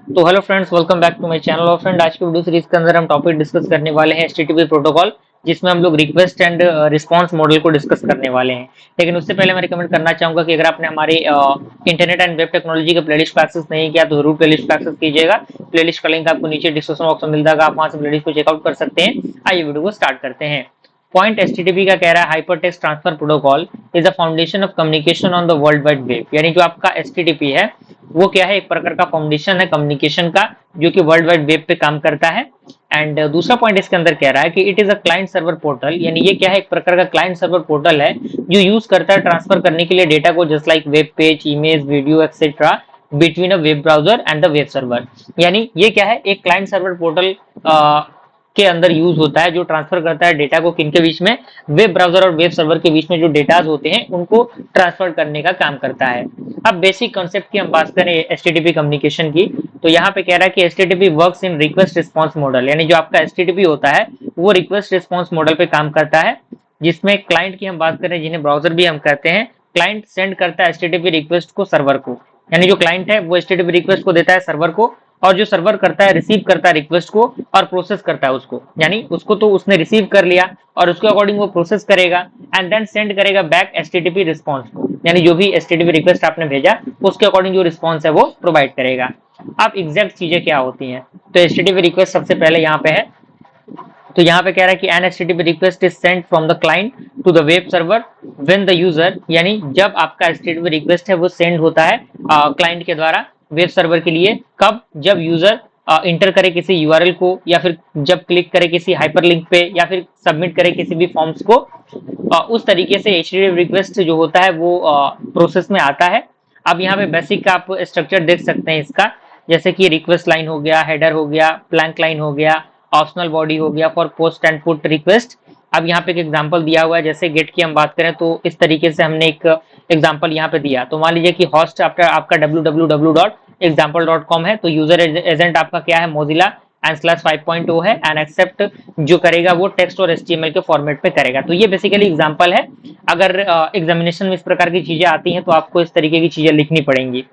तो hello friends, welcome back to my channel. और friend, आज की वीडियो सीरीज के अंदर हम टॉपिक डिस्कस करने वाले हैं एचटीटीपी प्रोटोकॉल, जिसमें हम लोग रिक्वेस्ट एंड रिस्पांस मॉडल को डिस्कस करने वाले हैं। लेकिन उससे पहले मैं रिकमेंड करना चाहूंगा कि अगर आपने हमारे इंटरनेट एंड वेब टेक्नोलॉजी का प्लेलिस्ट को एक्सेस नहीं किया तो जरूर प्लेलिस्ट को एक्सेस कीजिएगा। प्लेलिस्ट का लिंक आपको नीचे डिस्क्रिप्शन बॉक्स में मिल जाएगा, आप वहां से प्लेलिस्ट को चेकआउट कर सकते हैं। आइए वीडियो को स्टार्ट करते हैं। पॉइंट एचटीटीपी का कह रहा है hypertext transfer protocol is a foundation of communication on the world wide web. यानी जो आपका एचटीटीपी है वो क्या है, एक प्रकार का फाउंडेशन है कम्युनिकेशन का, जो कि वर्ल्ड वाइड वेब पे काम करता है। एंड दूसरा पॉइंट इसके अंदर कह रहा है कि it is a client server portal. यानी ये क्या है, एक प्रकार का क्लाइंट सर्वर पोर्टल है जो यूज करता है ट्रांसफर करने के लिए डेटा को, just like web page, image, video etcetera, between a web browser and the web server. यानी ये क्या है, एक क्लाइंट सर्वर पोर्टल के अंदर यूज होता है, जो ट्रांसफर करता है डेटा को किनके बीच में, वेब ब्राउजर और वेब सर्वर के बीच में जो डेटाज होते हैं उनको ट्रांसफर करने का काम करता है। अब बेसिक कॉन्सेप्ट की हम बात करें एचटीटीपी कम्युनिकेशन की, तो यहाँ पे कह रहा है कि HTTP works in request response model. यानी जो आपका एचटीटीपी होता है वो रिक्वेस्ट रिस्पांस मॉडल पे काम करता है, जिसमें क्लाइंट की हम बात करें, जिन्हें ब्राउजर भी हम कहते हैं। क्लाइंट सेंड करता है एचटीटीपी रिक्वेस्ट को सर्वर को। यानी जो क्लाइंट है वो एचटीटीपी रिक्वेस्ट को देता है सर्वर को, और जो सर्वर करता है रिसीव करता है रिक्वेस्ट को और प्रोसेस करता है उसको। यानी उसको तो उसने रिसीव कर लिया और उसके अकॉर्डिंग वो प्रोसेस करेगा एंड देन सेंड करेगा बैक एचटीटीपी रिस्पांस को। यानी जो भी एचटीटीपी रिक्वेस्ट आपने भेजा उसके अकॉर्डिंग जो रिस्पांस है वो प्रोवाइड करेगा। अब एग्जैक्ट चीजें क्या होती हैं, तो एचटीटीपी रिक्वेस्ट सबसे पहले यहाँ पे है। तो यहाँ पे कह रहा है कि an HTTP request is sent from the client to the web server when the user. यानी जब आपका एचटीटीपी रिक्वेस्ट है वो सेंड होता है क्लाइंट के द्वारा वेब सर्वर के लिए। कब? जब यूजर इंटर करे किसी यूआरएल को, या फिर जब क्लिक करे किसी हाइपरलिंक पे, या फिर सबमिट करे किसी भी फॉर्म्स को, उस तरीके से एचटीटीपी रिक्वेस्ट जो होता है वो प्रोसेस में आता है। अब यहाँ पे बेसिक आप स्ट्रक्चर देख सकते हैं इसका, जैसे कि रिक्वेस्ट लाइन हो गया, हेडर हो गया, ब्लैंक लाइन हो गया, ऑप्शनल बॉडी हो गया for post and put request. अब यहाँ पे एक एग्जांपल दिया हुआ है, जैसे गेट की हम बात करें तो इस तरीके से हमने एक एग्जांपल यहाँ पे दिया। तो मान लीजिए कि होस्ट आपका www.example.com है, तो यूजर एजेंट आपका क्या है, मोजिला एंड स्लैश 5.0 है, एंड एक्सेप्ट जो करेगा वो टेक्स्ट और एचटीएमएल के फॉर्मेट पे करेगा। तो ये बेसिकली एग्जांपल है। अगर एग्जामिनेशन में इस प्रकार की चीजें आती हैं तो आपको इस तरीके की चीजें लिखनी पड़ेंगी।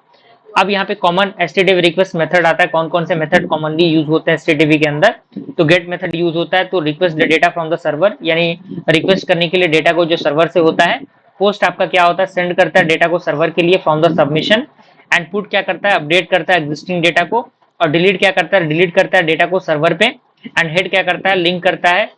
अब यहाँ पे कॉमन एचटीटीपी रिक्वेस्ट मेथड आता है। कौन कौन से मेथड कॉमनली यूज होते हैं एचटीटीपी के अंदर, तो गेट मेथड यूज होता है, तो request data from the server, यानी रिक्वेस्ट करने के लिए डेटा को जो सर्वर से होता है। पोस्ट आपका क्या होता है, सेंड करता है डेटा को सर्वर के लिए from the submission. And put क्या करता है, अपडेट करता है एग्जिस्टिंग डेटा को। और डिलीट क्या करता है, डिलीट करता है डेटा को सर्वर पे। एंड हेड क्या करता है, लिंक करता है,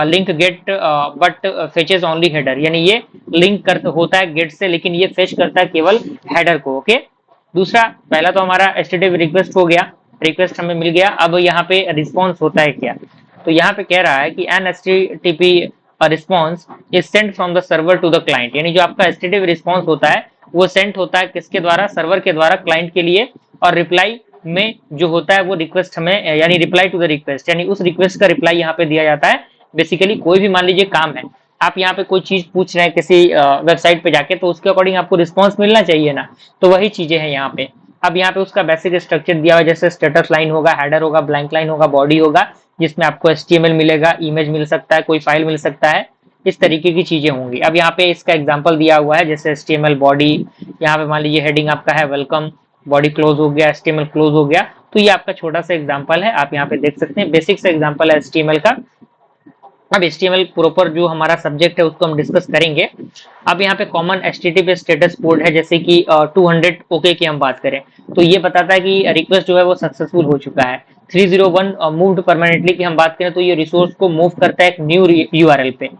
link get but fetches only header. यानी ये लिंक कर होता है गेट से, लेकिन ये फेच करता है केवल हेडर को। ओके, दूसरा, पहला तो हमारा एचटीटीपी रिक्वेस्ट हो गया, रिक्वेस्ट हमें मिल गया। अब यहाँ पे रिस्पॉन्स होता है क्या, तो यहाँ पे कह रहा है कि an HTTP response is sent from the server to the client. यानी जो आपका एचटीटीपी रिस्पॉन्स होता है वो सेंट होता है किसके द्वारा, सर्वर के द्वारा क्लाइंट के लिए। और रिप्लाई में जो होता है वो रिक्वेस्ट हमें, यानी रिप्लाई टू द रिक्वेस्ट, यानी उस रिक्वेस्ट का रिप्लाई यहाँ पे दिया जाता है। बेसिकली कोई भी मान लीजिए काम है, आप यहाँ पे कोई चीज पूछ रहे हैं किसी वेबसाइट पे जाके, तो उसके अकॉर्डिंग आपको रिस्पॉन्स मिलना चाहिए ना, तो वही चीजें हैं यहाँ पे। अब यहाँ पे उसका बेसिक स्ट्रक्चर दिया हुआ है, जैसे स्टेटस लाइन होगा, हेडर होगा, ब्लैंक लाइन होगा, बॉडी होगा, जिसमें आपको एचटीएमएल मिलेगा, इमेज मिल सकता है, कोई फाइल मिल सकता है, इस तरीके की चीजें होंगी। अब यहाँ पे इसका एग्जांपल दिया हुआ है, जैसे एचटीएमएल बॉडी, यहाँ पे मान लीजिए हेडिंग आपका है वेलकम, बॉडी क्लोज हो गया, एचटीएमएल क्लोज हो गया। तो ये आपका छोटा सा एग्जांपल है, आप यहाँ पे देख सकते हैं, बेसिक सा एग्जांपल है एचटीएमएल का। अब HTML प्रॉपर जो हमारा सब्जेक्ट है उसको हम डिस्कस करेंगे। अब यहाँ पे कॉमन HTTP स्टेटस कोड है, जैसे कि 200 ओके की हम बात करें तो ये बताता है कि रिक्वेस्ट जो है वो सक्सेसफुल हो चुका है। 301 मूव्ड परमानेंटली की हम बात करें तो ये रिसोर्स को मूव करता है एक न्यू यूआरएल पे।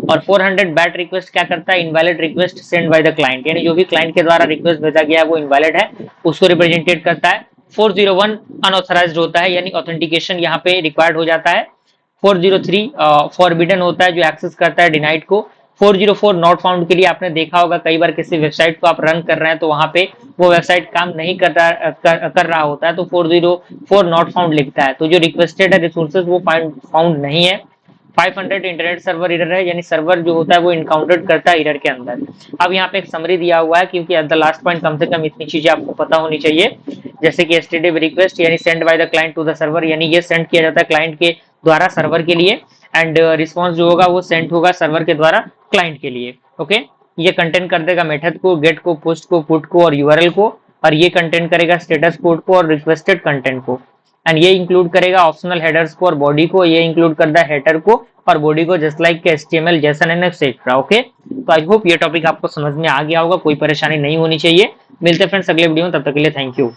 और 400 बैट रिक्वेस्ट क्या करता है, invalid request send by the client, यानी जो भी क्लाइंट के द्वारा रिक्वेस्ट भेजा गया है वो इनवैलिड है, उसको रिप्रेजेंटेट करता है। 401 अनऑथराइज्ड होता है, यानी ऑथेंटिकेशन यहाँ पे रिक्वायर्ड हो जाता है। 403 फॉरबिडन होता है, जो एक्सेस करता है डिनाइड को। 404 नॉट फाउंड के लिए आपने देखा होगा कई बार किसी वेबसाइट को आप रन कर रहे हैं तो वहां पे वो वेबसाइट काम नहीं कर रहा होता है, तो 404 नॉट फाउंड लिखता है, तो जो रिक्वेस्टेड है रिसोर्सेज वो फाउंड नहीं है। 500 इंटरनेट सर्वर एरर है, यानी सर्वर जो होता है वो इनकाउंटर करता है एरर के अंदर। अब यहाँ पे एक समरी दिया हुआ है, क्योंकि एट द लास्ट पॉइंट कम से कम इतनी चीजें आपको पता होनी चाहिए, जैसे कि एचटीटीपी रिक्वेस्ट यानी send by the client to the server, यानी ये सेंड किया जाता है क्लाइंट के द्वारा सर्वर के लिए। एंड रिस्पॉन्स जो होगा वो सेंड होगा सर्वर के द्वारा क्लाइंट के लिए। ओके, ये कंटेंट कर देगा मेथड को, गेट को, पोस्ट को, पुट को और यूआरएल को। और ये कंटेंट करेगा स्टेटस कोड को और रिक्वेस्टेड कंटेंट को, एंड ये इंक्लूड करेगा ऑप्शनल हेडर्स को और बॉडी को, ये इंक्लूड करता है हेडर को और बॉडी को जस्ट लाइक के HTML, JSON and etcetera. Okay, तो आई होप ये टॉपिक आपको समझ में आ गया होगा, कोई परेशानी नहीं होनी चाहिए। मिलते हैं फ्रेंड्स अगले वीडियो में, तब तक के लिए थैंक यू।